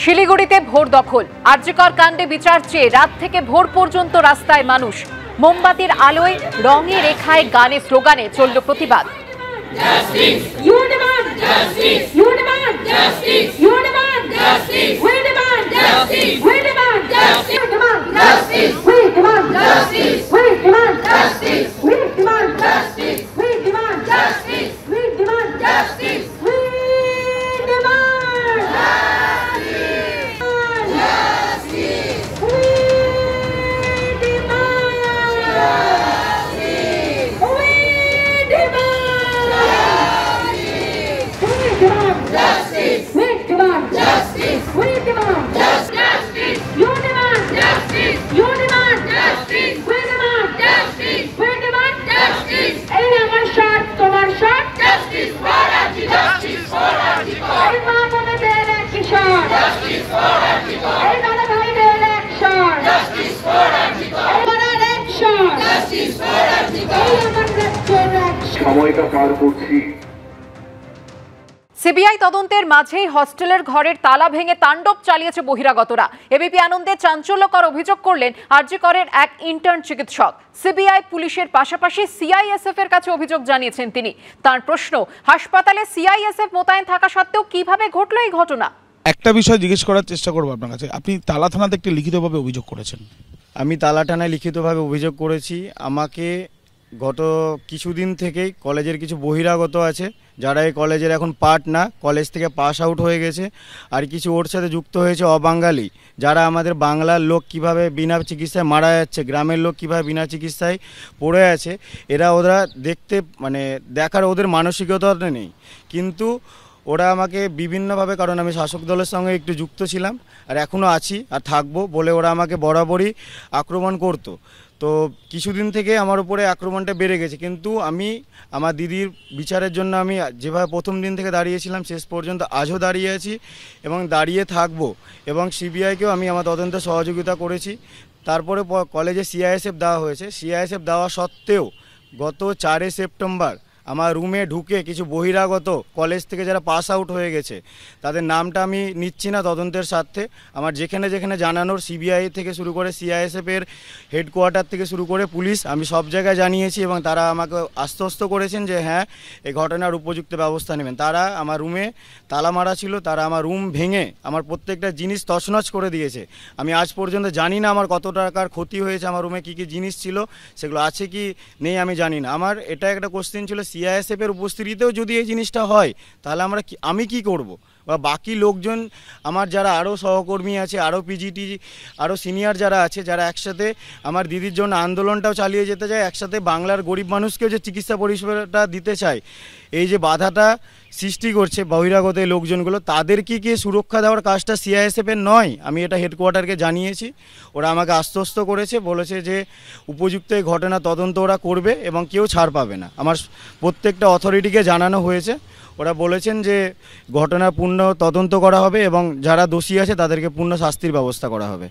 শিলিগুড়িতে ভোর দখল, আরজিকর কাণ্ডে বিচার চেয়ে রাত থেকে ভোর পর্যন্ত রাস্তায় মানুষ। মোমবাতির আলোয়, রঙে রেখায়, গানে স্লোগানে চলল প্রতিবাদ। সিবিআই তদন্তের মাঝেই হস্টেলের ঘরের তালা ভেঙে তাণ্ডব চালিয়েছে বহিরাগতরা। এবিপি আনন্দে চাঞ্চল্যকর অভিযোগ করলেন আরজিকরের এক ইন্টার্ন চিকিৎসক। সিবিআই পুলিশের পাশাপাশি সিআইএসএফ এর কাছে অভিযোগ জানিয়েছেন তিনি। তার প্রশ্ন, হাসপাতালে সিআইএসএফ মোতায়েন থাকা সত্ত্বেও কিভাবে ঘটল এই ঘটনা? একটা বিষয় জিজ্ঞেস করার চেষ্টা করবো আপনার কাছে। আপনি তালা থানাতে একটি লিখিতভাবে অভিযোগ করেছেন। আমি তালা থানায় লিখিতভাবে অভিযোগ করেছি। আমাকে গত কিছুদিন থেকেই কলেজের কিছু বহিরাগত আছে, যারা এই কলেজের এখন পার্ট না, কলেজ থেকে পাস আউট হয়ে গেছে, আর কিছু ওর সাথে যুক্ত হয়েছে অবাঙালি, যারা আমাদের বাংলার লোক কিভাবে বিনা চিকিৎসায় মারা যাচ্ছে, গ্রামের লোক কিভাবে বিনা চিকিৎসায় পড়ে আছে, ওরা দেখতে দেখার ওদের মানসিকতা নেই। কিন্তু ওরা আমাকে বিভিন্নভাবে, কারণ আমি শাসক দলের সঙ্গে একটু যুক্ত ছিলাম আর এখনও আছি আর থাকবো বলে, ওরা আমাকে বরাবরই আক্রমণ করতো। তো কিছুদিন থেকে আমার উপরে আক্রমণটা বেড়ে গেছে। কিন্তু আমি আমার দিদির বিচারের জন্য আমি যেভাবে প্রথম দিন থেকে দাঁড়িয়েছিলাম শেষ পর্যন্ত আজও দাঁড়িয়ে আছি এবং দাঁড়িয়ে থাকবো। এবং সিবিআইকেও আমি আমার তদন্তে সহযোগিতা করেছি। তারপরে কলেজে সিআইএসএফ দেওয়া হয়েছে। সিআইএসএফ দেওয়া সত্ত্বেও গত 4 সেপ্টেম্বর আমার রুমে ঢুকে কিছু বহিরাগত কলেজ থেকে যারা পাস আউট হয়ে গেছে, তাদের নামটা আমি নিচ্ছি না তদন্তের স্বার্থে। আমার যেখানে যেখানে জানানোর, সিবিআই থেকে শুরু করে সিআইএসএফের হেডকোয়ার্টার থেকে শুরু করে পুলিশ, আমি সব জায়গায় জানিয়েছি এবং তারা আমাকে আশ্বস্ত করেছেন যে হ্যাঁ, এই ঘটনার উপযুক্ত ব্যবস্থা নেবেন। তারা আমার রুমে তালা মারা ছিল, তারা আমার রুম ভেঙে আমার প্রত্যেকটা জিনিস তছনছ করে দিয়েছে। আমি আজ পর্যন্ত জানি না আমার কত টাকার ক্ষতি হয়েছে, আমার রুমে কী কী জিনিস ছিল সেগুলো আছে কি নেই আমি জানি না। আমার এটা একটা কোশ্চেন ছিল, সিআইএসএফের উপস্থিতিতেও যদি এই জিনিসটা হয় তাহলে আমি কি করব, বা বাকি লোকজন আমার যারা আরও সহকর্মী আছে, আরও পিজিটি, আরও সিনিয়র যারা আছে, যারা একসাথে আমার দিদির জন্য আন্দোলনটাও চালিয়ে যেতে চায়, একসাথে বাংলার গরিব মানুষকেও যে চিকিৎসা পরিষেবাটা দিতে চায়, এই যে বাধাটা সৃষ্টি করছে বহিরাগত এই লোকজনগুলো, তাদেরকে কি সুরক্ষা দেওয়ার কাজটা সিআইএসএফের নয়? আমি এটা হেডকোয়ার্টারকে জানিয়েছি। ওরা আমাকে আশ্বস্ত করেছে, বলেছে যে উপযুক্ত এই ঘটনা তদন্ত ওরা করবে এবং কেউ ছাড় পাবে না। আমার প্রত্যেকটা অথরিটিকে জানানো হয়েছে। ওরা বলেছেন যে ঘটনার পূর্ণ তদন্ত করা হবে এবং যারা দোষী আছে তাদেরকে পূর্ণ শাস্তির ব্যবস্থা করা হবে।